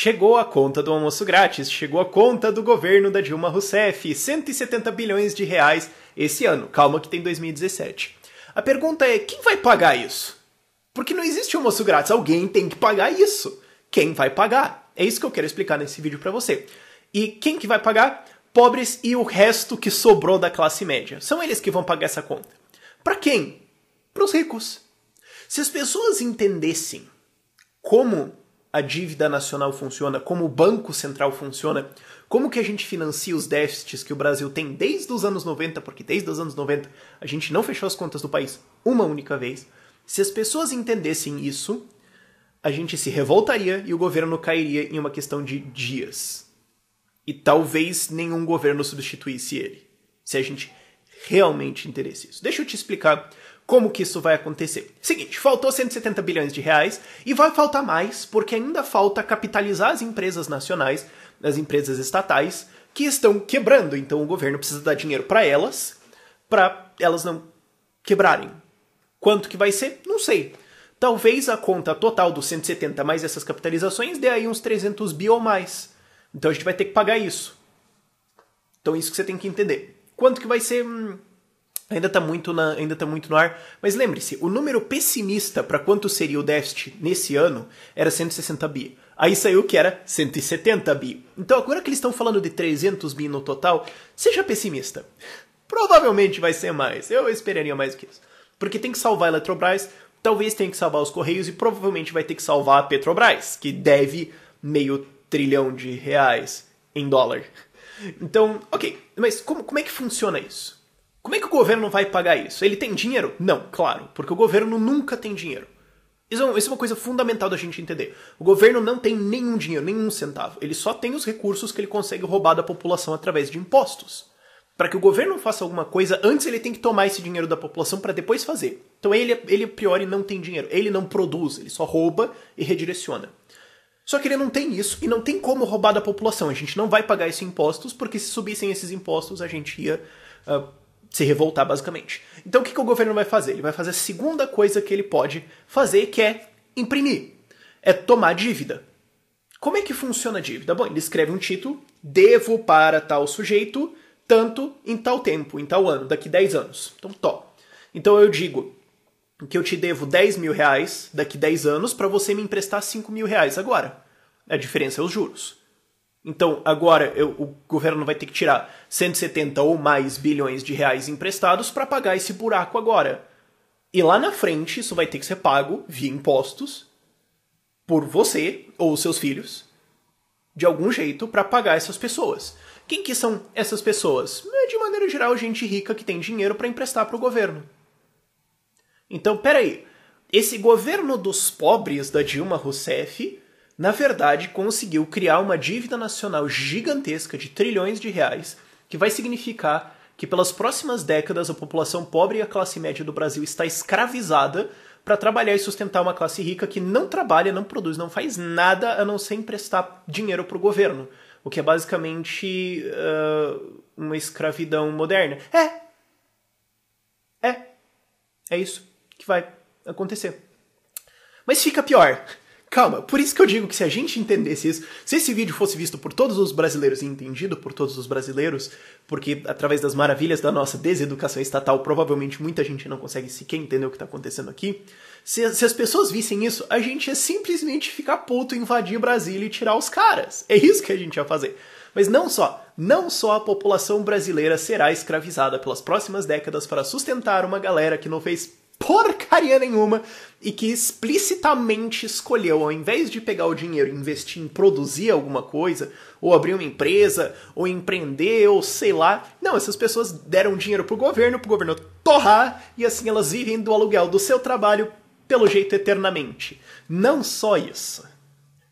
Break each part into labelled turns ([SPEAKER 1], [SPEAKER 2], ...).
[SPEAKER 1] Chegou a conta do almoço grátis, chegou a conta do governo da Dilma Rousseff, 170 bilhões de reais esse ano. Calma que tem 2017. A pergunta é, quem vai pagar isso? Porque não existe almoço grátis, alguém tem que pagar isso. Quem vai pagar? É isso que eu quero explicar nesse vídeo pra você. E quem que vai pagar? Pobres e o resto que sobrou da classe média. São eles que vão pagar essa conta. Pra quem? Pros ricos. Se as pessoas entendessem como a dívida nacional funciona, como o Banco Central funciona, como que a gente financia os déficits que o Brasil tem desde os anos 90, porque desde os anos 90 a gente não fechou as contas do país uma única vez. Se as pessoas entendessem isso, a gente se revoltaria e o governo cairia em uma questão de dias. E talvez nenhum governo substituísse ele, se a gente realmente entendesse isso. Deixa eu te explicar como que isso vai acontecer. Seguinte, faltou 170 bilhões de reais e vai faltar mais porque ainda falta capitalizar as empresas nacionais, as empresas estatais, que estão quebrando. Então o governo precisa dar dinheiro para elas não quebrarem. Quanto que vai ser? Não sei. Talvez a conta total dos 170 mais essas capitalizações dê aí uns 300 bi ou mais. Então a gente vai ter que pagar isso. Então isso que você tem que entender. Quanto que vai ser? Ainda tá muito no ar. Mas lembre-se, o número pessimista para quanto seria o déficit nesse ano era 160 bi. Aí saiu que era 170 bi. Então agora que eles estão falando de 300 bi no total, seja pessimista. Provavelmente vai ser mais. Eu esperaria mais do que isso. Porque tem que salvar a Eletrobras, talvez tenha que salvar os Correios e provavelmente vai ter que salvar a Petrobras, que deve R$500 bilhão em dólar. Então, ok. Mas como é que funciona isso? Como é que o governo vai pagar isso? Ele tem dinheiro? Não, claro, porque o governo nunca tem dinheiro. Isso é uma coisa fundamental da gente entender. O governo não tem nenhum dinheiro, nenhum centavo. Ele só tem os recursos que ele consegue roubar da população através de impostos. Para que o governo faça alguma coisa, antes ele tem que tomar esse dinheiro da população para depois fazer. Então ele, a priori, não tem dinheiro. Ele não produz, ele só rouba e redireciona. Só que ele não tem isso e não tem como roubar da população. A gente não vai pagar esses impostos, porque se subissem esses impostos a gente ia se revoltar, basicamente. Então o que o governo vai fazer? Ele vai fazer a segunda coisa que ele pode fazer, que é imprimir. É tomar dívida. Como é que funciona a dívida? Bom, ele escreve um título, devo para tal sujeito, tanto em tal tempo, em tal ano, daqui 10 anos. Então eu digo que eu te devo 10 mil reais daqui 10 anos para você me emprestar 5 mil reais agora. A diferença é os juros. Então, agora o governo vai ter que tirar 170 ou mais bilhões de reais emprestados para pagar esse buraco agora. E lá na frente, isso vai ter que ser pago via impostos por você ou seus filhos, de algum jeito, para pagar essas pessoas. Quem que são essas pessoas? De maneira geral, gente rica que tem dinheiro para emprestar para o governo. Então, peraí. Esse governo dos pobres da Dilma Rousseff, na verdade, conseguiu criar uma dívida nacional gigantesca de trilhões de reais, que vai significar que pelas próximas décadas a população pobre e a classe média do Brasil está escravizada para trabalhar e sustentar uma classe rica que não trabalha, não produz, não faz nada a não ser emprestar dinheiro para o governo. O que é basicamente uma escravidão moderna. É isso que vai acontecer. Mas fica pior. Calma, por isso que eu digo que se a gente entendesse isso, se esse vídeo fosse visto por todos os brasileiros e entendido por todos os brasileiros, porque através das maravilhas da nossa deseducação estatal, provavelmente muita gente não consegue sequer entender o que está acontecendo aqui, se as pessoas vissem isso, a gente ia simplesmente ficar puto, invadir Brasília e tirar os caras. É isso que a gente ia fazer. Mas não só a população brasileira será escravizada pelas próximas décadas para sustentar uma galera que não fez porcaria nenhuma e que explicitamente escolheu, ao invés de pegar o dinheiro e investir em produzir alguma coisa, ou abrir uma empresa, ou empreender, ou sei lá. Não, essas pessoas deram dinheiro pro governo torrar, e assim elas vivem do aluguel do seu trabalho, pelo jeito eternamente. Não só isso.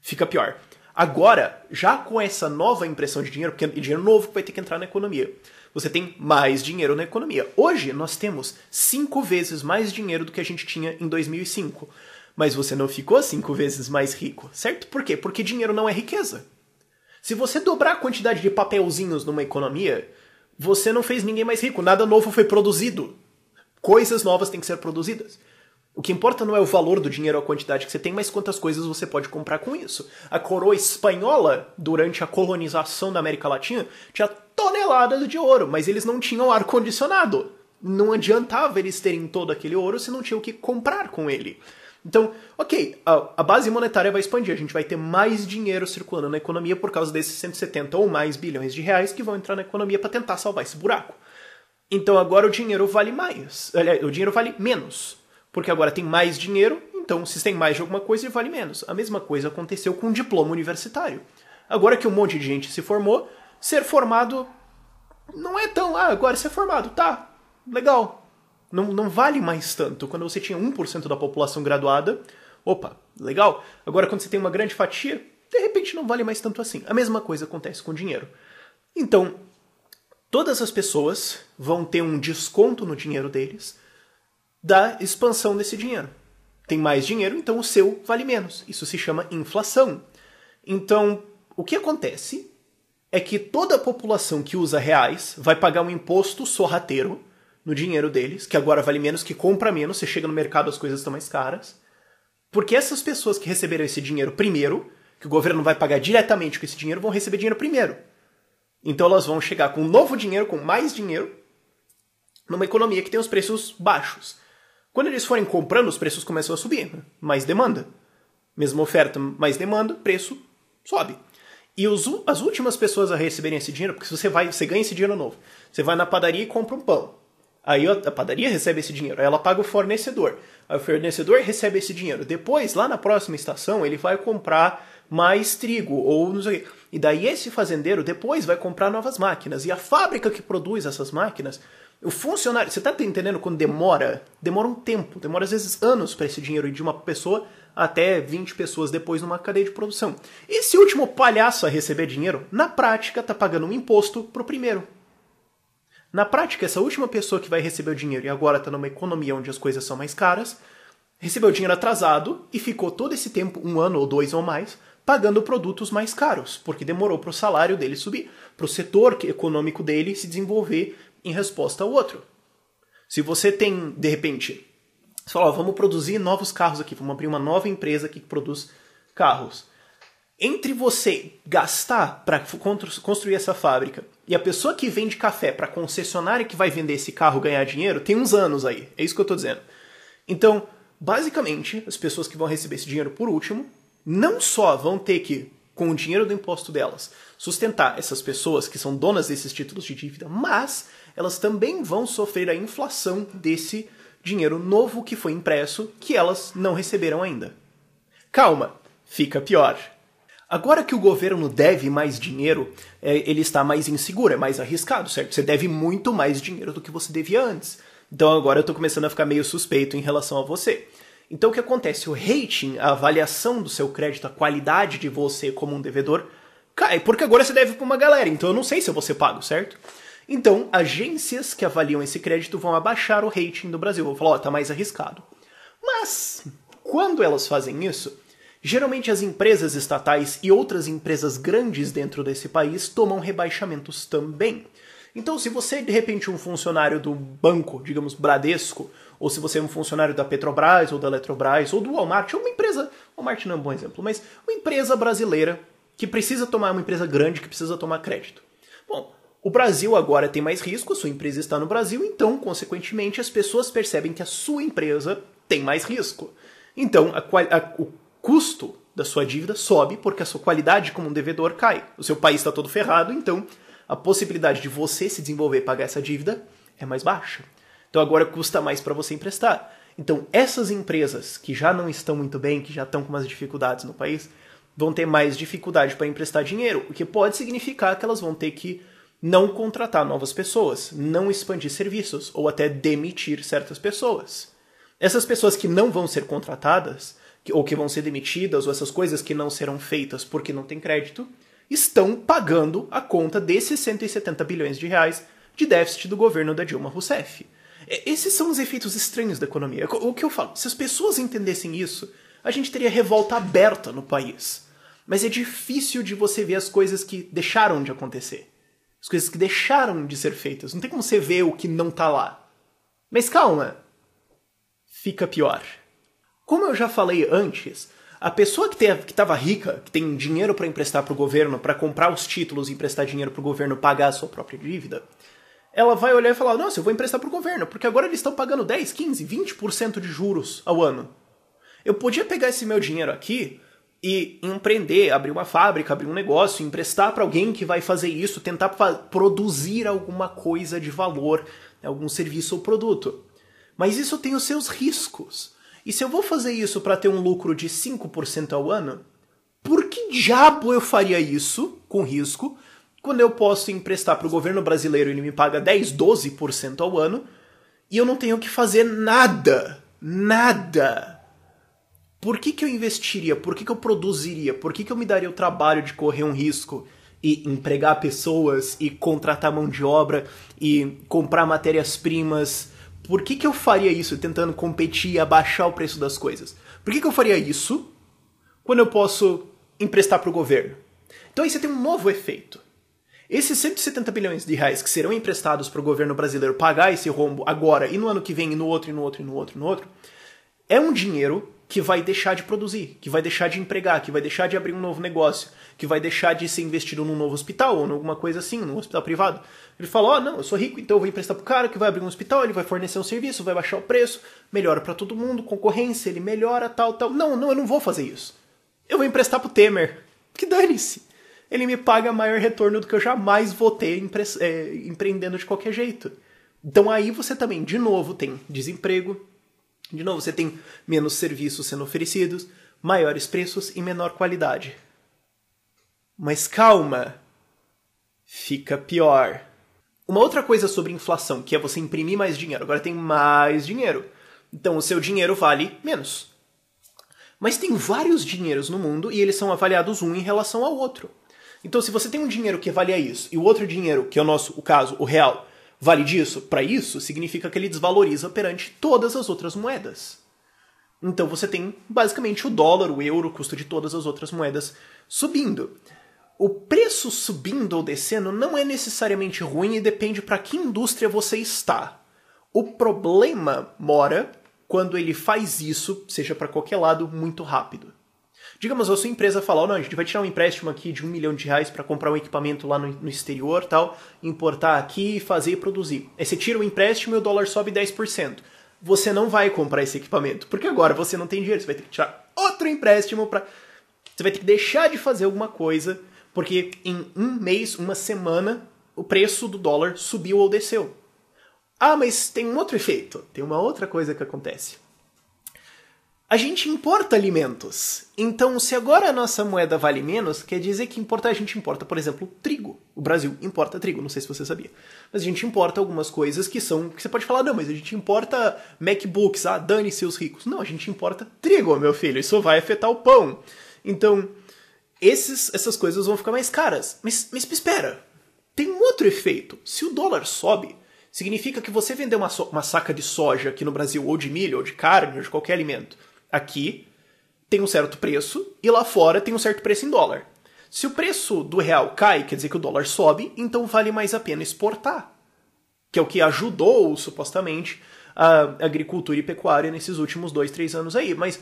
[SPEAKER 1] Fica pior. Agora, já com essa nova impressão de dinheiro, porque é dinheiro novo que vai ter que entrar na economia, você tem mais dinheiro na economia. Hoje, nós temos 5 vezes mais dinheiro do que a gente tinha em 2005. Mas você não ficou 5 vezes mais rico, certo? Por quê? Porque dinheiro não é riqueza. Se você dobrar a quantidade de papelzinhos numa economia, você não fez ninguém mais rico. Nada novo foi produzido. Coisas novas têm que ser produzidas. O que importa não é o valor do dinheiro, a quantidade que você tem, mas quantas coisas você pode comprar com isso. A coroa espanhola, durante a colonização da América Latina, tinha toneladas de ouro, mas eles não tinham ar-condicionado. Não adiantava eles terem todo aquele ouro se não tinham o que comprar com ele. Então, ok, a base monetária vai expandir, a gente vai ter mais dinheiro circulando na economia por causa desses 170 ou mais bilhões de reais que vão entrar na economia para tentar salvar esse buraco. Então agora o dinheiro vale mais, o dinheiro vale menos, porque agora tem mais dinheiro, então se tem mais de alguma coisa ele vale menos. A mesma coisa aconteceu com o diploma universitário. Agora que um monte de gente se formou, ser formado não é tão, agora você é formado, tá, legal. Não vale mais tanto. Quando você tinha 1% da população graduada, opa, legal. Agora quando você tem uma grande fatia, de repente não vale mais tanto assim. A mesma coisa acontece com o dinheiro. Então, todas as pessoas vão ter um desconto no dinheiro deles da expansão desse dinheiro. Tem mais dinheiro, então o seu vale menos. Isso se chama inflação. Então, o que acontece é que toda a população que usa reais vai pagar um imposto sorrateiro no dinheiro deles, que agora vale menos, que compra menos, você chega no mercado as coisas estão mais caras, porque essas pessoas que receberam esse dinheiro primeiro, que o governo vai pagar diretamente com esse dinheiro, vão receber dinheiro primeiro. Então elas vão chegar com novo dinheiro, com mais dinheiro, numa economia que tem os preços baixos. Quando eles forem comprando, os preços começam a subir, né? Mais demanda. Mesma oferta, mais demanda, preço sobe. E as últimas pessoas a receberem esse dinheiro, porque se você ganha esse dinheiro novo, você vai na padaria e compra um pão. Aí a padaria recebe esse dinheiro, aí ela paga o fornecedor. Aí o fornecedor recebe esse dinheiro. Depois, lá na próxima estação, ele vai comprar mais trigo, ou não sei o quê. E daí esse fazendeiro depois vai comprar novas máquinas. E a fábrica que produz essas máquinas, o funcionário... Você tá entendendo quando demora? Demora um tempo, demora às vezes anos para esse dinheiro ir de uma pessoa até 20 pessoas depois numa cadeia de produção. Esse último palhaço a receber dinheiro, na prática, tá pagando um imposto pro primeiro. Na prática, essa última pessoa que vai receber o dinheiro e agora está numa economia onde as coisas são mais caras, recebeu o dinheiro atrasado e ficou todo esse tempo, 1 ano ou 2 ou mais, pagando produtos mais caros, porque demorou para o salário dele subir, para o setor econômico dele se desenvolver em resposta ao outro. Se você tem, de repente, você fala, vamos produzir novos carros aqui, vamos abrir uma nova empresa aqui que produz carros. Entre você gastar para construir essa fábrica e a pessoa que vende café para a concessionária que vai vender esse carro ganhar dinheiro, tem uns anos aí. É isso que eu estou dizendo. Então, basicamente, as pessoas que vão receber esse dinheiro por último, não só vão ter que, com o dinheiro do imposto delas, sustentar essas pessoas que são donas desses títulos de dívida, mas elas também vão sofrer a inflação desse dinheiro novo que foi impresso, que elas não receberam ainda. Calma, fica pior. Agora que o governo deve mais dinheiro, ele está mais inseguro, é mais arriscado, certo? Você deve muito mais dinheiro do que você devia antes. Então agora eu estou começando a ficar meio suspeito em relação a você. Então o que acontece? O rating, a avaliação do seu crédito, a qualidade de você como um devedor, cai, porque agora você deve para uma galera, então eu não sei se eu vou ser pago, certo? Então agências que avaliam esse crédito vão abaixar o rating do Brasil, vão falar, tá mais arriscado. Mas, quando elas fazem isso... Geralmente as empresas estatais e outras empresas grandes dentro desse país tomam rebaixamentos também. Então se você de repente é um funcionário do banco, digamos Bradesco, ou se você é um funcionário da Petrobras ou da Eletrobras ou do Walmart, ou uma empresa, Walmart não é um bom exemplo, mas uma empresa brasileira que precisa tomar, uma empresa grande que precisa tomar crédito. Bom, o Brasil agora tem mais risco, a sua empresa está no Brasil, então consequentemente as pessoas percebem que a sua empresa tem mais risco. Então o custo da sua dívida sobe porque a sua qualidade como um devedor cai. O seu país está todo ferrado, então a possibilidade de você se desenvolver e pagar essa dívida é mais baixa. Então agora custa mais para você emprestar. Então essas empresas que já não estão muito bem, que já estão com umas dificuldades no país, vão ter mais dificuldade para emprestar dinheiro, o que pode significar que elas vão ter que não contratar novas pessoas, não expandir serviços ou até demitir certas pessoas. Essas pessoas que não vão ser contratadas ou que vão ser demitidas, ou essas coisas que não serão feitas porque não tem crédito, estão pagando a conta desses 170 bilhões de reais de déficit do governo da Dilma Rousseff. Esses são os efeitos estranhos da economia. O que eu falo, se as pessoas entendessem isso, a gente teria revolta aberta no país. Mas é difícil de você ver as coisas que deixaram de acontecer. As coisas que deixaram de ser feitas. Não tem como você ver o que não tá lá. Mas calma, fica pior. Como eu já falei antes, a pessoa que estava rica, que tem dinheiro para emprestar para o governo, para comprar os títulos e emprestar dinheiro para o governo pagar a sua própria dívida, ela vai olhar e falar, nossa, eu vou emprestar para o governo, porque agora eles estão pagando 10, 15, 20% de juros ao ano. Eu podia pegar esse meu dinheiro aqui e empreender, abrir uma fábrica, abrir um negócio, emprestar para alguém que vai fazer isso, tentar produzir alguma coisa de valor, algum serviço ou produto. Mas isso tem os seus riscos. E se eu vou fazer isso para ter um lucro de 5% ao ano, por que diabo eu faria isso com risco, quando eu posso emprestar para o governo brasileiro e ele me paga 10, 12% ao ano, e eu não tenho que fazer nada? Nada! Por que eu investiria? Por que eu produziria? Por que eu me daria o trabalho de correr um risco e empregar pessoas e contratar mão de obra e comprar matérias-primas? Por que eu faria isso tentando competir e abaixar o preço das coisas? Por que eu faria isso quando eu posso emprestar para o governo? Então aí você tem um novo efeito. Esses 170 bilhões de reais que serão emprestados para o governo brasileiro pagar esse rombo agora e no ano que vem e no outro, e no outro, e no outro, e no outro, é um dinheiro que vai deixar de produzir, que vai deixar de empregar, que vai deixar de abrir um novo negócio, que vai deixar de ser investido num novo hospital ou em alguma coisa assim, num hospital privado. Ele fala, não, eu sou rico, então eu vou emprestar pro cara que vai abrir um hospital, ele vai fornecer um serviço, vai baixar o preço, melhora para todo mundo, concorrência, ele melhora, tal. Não, eu não vou fazer isso. Eu vou emprestar pro Temer. Que dane-se. Ele me paga maior retorno do que eu jamais vou ter empreendendo de qualquer jeito. Então aí você também, de novo, tem desemprego, de novo você tem menos serviços sendo oferecidos, maiores preços e menor qualidade. Mas calma, fica pior. Uma outra coisa sobre inflação, que é você imprimir mais dinheiro. Agora tem mais dinheiro. Então o seu dinheiro vale menos. Mas tem vários dinheiros no mundo e eles são avaliados um em relação ao outro. Então se você tem um dinheiro que vale isso e o outro dinheiro, que é o caso, o real, vale disso para isso, significa que ele desvaloriza perante todas as outras moedas. Então você tem basicamente o dólar, o euro, o custo de todas as outras moedas subindo. O preço subindo ou descendo não é necessariamente ruim e depende para que indústria você está. O problema mora quando ele faz isso, seja para qualquer lado, muito rápido. Digamos, a sua empresa fala, não, a gente vai tirar um empréstimo aqui de R$1 milhão para comprar um equipamento lá no exterior, tal, importar aqui, fazer e produzir. Aí você tira o empréstimo e o dólar sobe 10%. Você não vai comprar esse equipamento, porque agora você não tem dinheiro, você vai ter que tirar outro empréstimo Você vai ter que deixar de fazer alguma coisa, porque em um mês, uma semana, o preço do dólar subiu ou desceu. Ah, mas tem um outro efeito, tem uma outra coisa que acontece. A gente importa alimentos. Então, se agora a nossa moeda vale menos, quer dizer que a gente importa, por exemplo, trigo. O Brasil importa trigo, não sei se você sabia. Mas a gente importa algumas coisas que você pode falar, não, mas a gente importa MacBooks, dane-se os ricos. Não, a gente importa trigo, meu filho, isso vai afetar o pão. Então, essas coisas vão ficar mais caras. Mas espera, tem um outro efeito. Se o dólar sobe, significa que você vender uma saca de soja aqui no Brasil, ou de milho, ou de carne, ou de qualquer alimento, aqui tem um certo preço e lá fora tem um certo preço em dólar. Se o preço do real cai, quer dizer que o dólar sobe, então vale mais a pena exportar. Que é o que ajudou, supostamente, a agricultura e pecuária nesses últimos 2, 3 anos aí. Mas,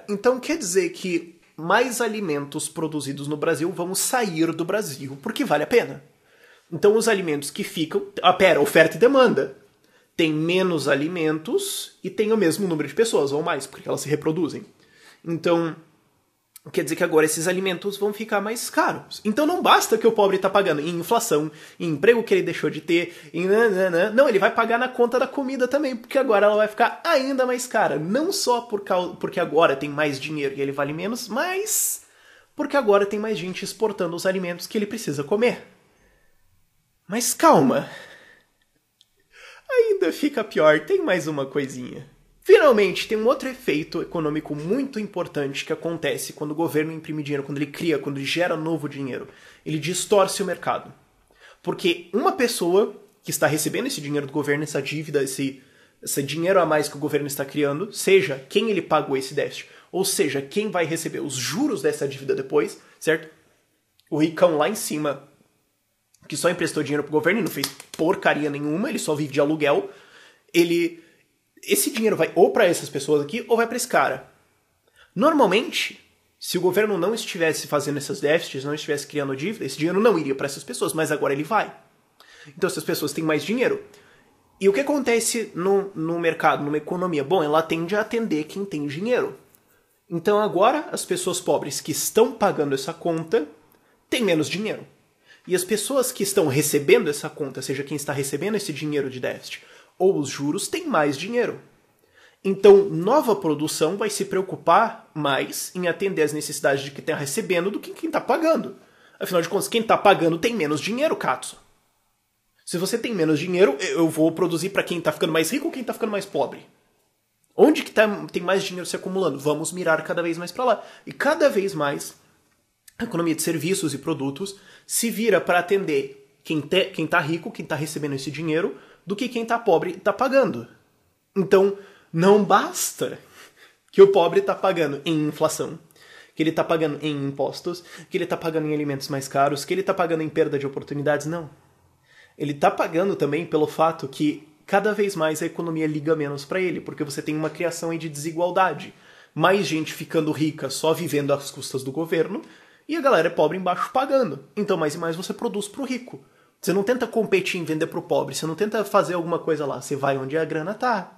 [SPEAKER 1] então quer dizer que mais alimentos produzidos no Brasil vão sair do Brasil porque vale a pena. Então os alimentos que ficam... oferta e demanda. Tem menos alimentos e tem o mesmo número de pessoas, ou mais, porque elas se reproduzem. Então, quer dizer que agora esses alimentos vão ficar mais caros. Então não basta que o pobre está pagando em inflação, em emprego que ele deixou de ter, não, ele vai pagar na conta da comida também, porque agora ela vai ficar ainda mais cara. Não só porque agora tem mais dinheiro e ele vale menos, mas porque agora tem mais gente exportando os alimentos que ele precisa comer. Mas calma... Ainda fica pior, tem mais uma coisinha. Finalmente, tem um outro efeito econômico muito importante que acontece quando o governo imprime dinheiro, quando ele gera novo dinheiro. Ele distorce o mercado. Porque uma pessoa que está recebendo esse dinheiro do governo, essa dívida, esse dinheiro a mais que o governo está criando, seja quem ele pagou esse déficit, ou seja, quem vai receber os juros dessa dívida depois, certo? O ricão lá em cima, que só emprestou dinheiro pro governo e não fez porcaria nenhuma, ele só vive de aluguel, esse dinheiro vai ou para essas pessoas aqui ou vai para esse cara. Normalmente, se o governo não estivesse fazendo esses déficits, não estivesse criando dívida, esse dinheiro não iria para essas pessoas, mas agora ele vai. Então essas pessoas têm mais dinheiro. E o que acontece no mercado, numa economia? Bom, ela tende a atender quem tem dinheiro. Então agora as pessoas pobres que estão pagando essa conta têm menos dinheiro. E as pessoas que estão recebendo essa conta, seja quem está recebendo esse dinheiro de déficit ou os juros, têm mais dinheiro. Então, nova produção vai se preocupar mais em atender as necessidades de quem está recebendo do que quem está pagando. Afinal de contas, quem está pagando tem menos dinheiro, Katsu. Se você tem menos dinheiro, eu vou produzir para quem está ficando mais rico ou quem está ficando mais pobre. Onde que tem mais dinheiro se acumulando? Vamos mirar cada vez mais para lá. E cada vez mais a economia de serviços e produtos se vira para atender quem está rico, quem está recebendo esse dinheiro, do que quem está pobre está pagando. Então, não basta que o pobre está pagando em inflação, que ele está pagando em impostos, que ele está pagando em alimentos mais caros, que ele está pagando em perda de oportunidades. Não. Ele está pagando também pelo fato que cada vez mais a economia liga menos para ele, porque você tem uma criação aí de desigualdade. Mais gente ficando rica só vivendo às custas do governo, e a galera é pobre embaixo pagando. Então mais e mais você produz pro rico. Você não tenta competir em vender pro pobre, você não tenta fazer alguma coisa lá, você vai onde a grana tá.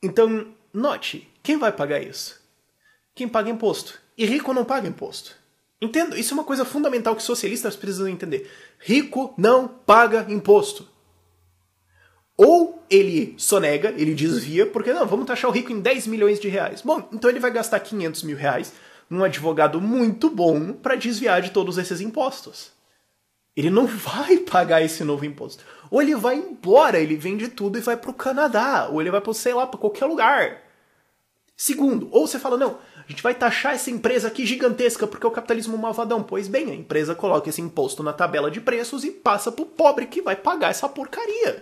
[SPEAKER 1] Então, note, quem vai pagar isso? Quem paga imposto. E rico não paga imposto. Entendo, isso é uma coisa fundamental que socialistas precisam entender. Rico não paga imposto. Ou ele sonega, ele desvia, porque não, vamos taxar o rico em 10 milhões de reais. Bom, então ele vai gastar 500 mil reais num advogado muito bom para desviar de todos esses impostos. Ele não vai pagar esse novo imposto. Ou ele vai embora, ele vende tudo e vai pro Canadá. Ou ele vai pro, sei lá, pra qualquer lugar. Segundo, ou você fala, não, a gente vai taxar essa empresa aqui gigantesca porque é o capitalismo malvadão. Pois bem, a empresa coloca esse imposto na tabela de preços e passa pro pobre que vai pagar essa porcaria.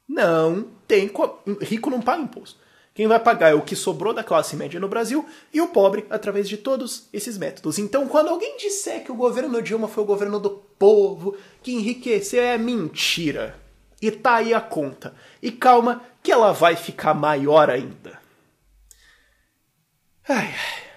[SPEAKER 1] Não tem... Rico não paga imposto. Quem vai pagar é o que sobrou da classe média no Brasil e o pobre através de todos esses métodos. Então, quando alguém disser que o governo Dilma foi o governo do povo, que enriqueceu, é mentira. E tá aí a conta. E calma, que ela vai ficar maior ainda. Ai, ai.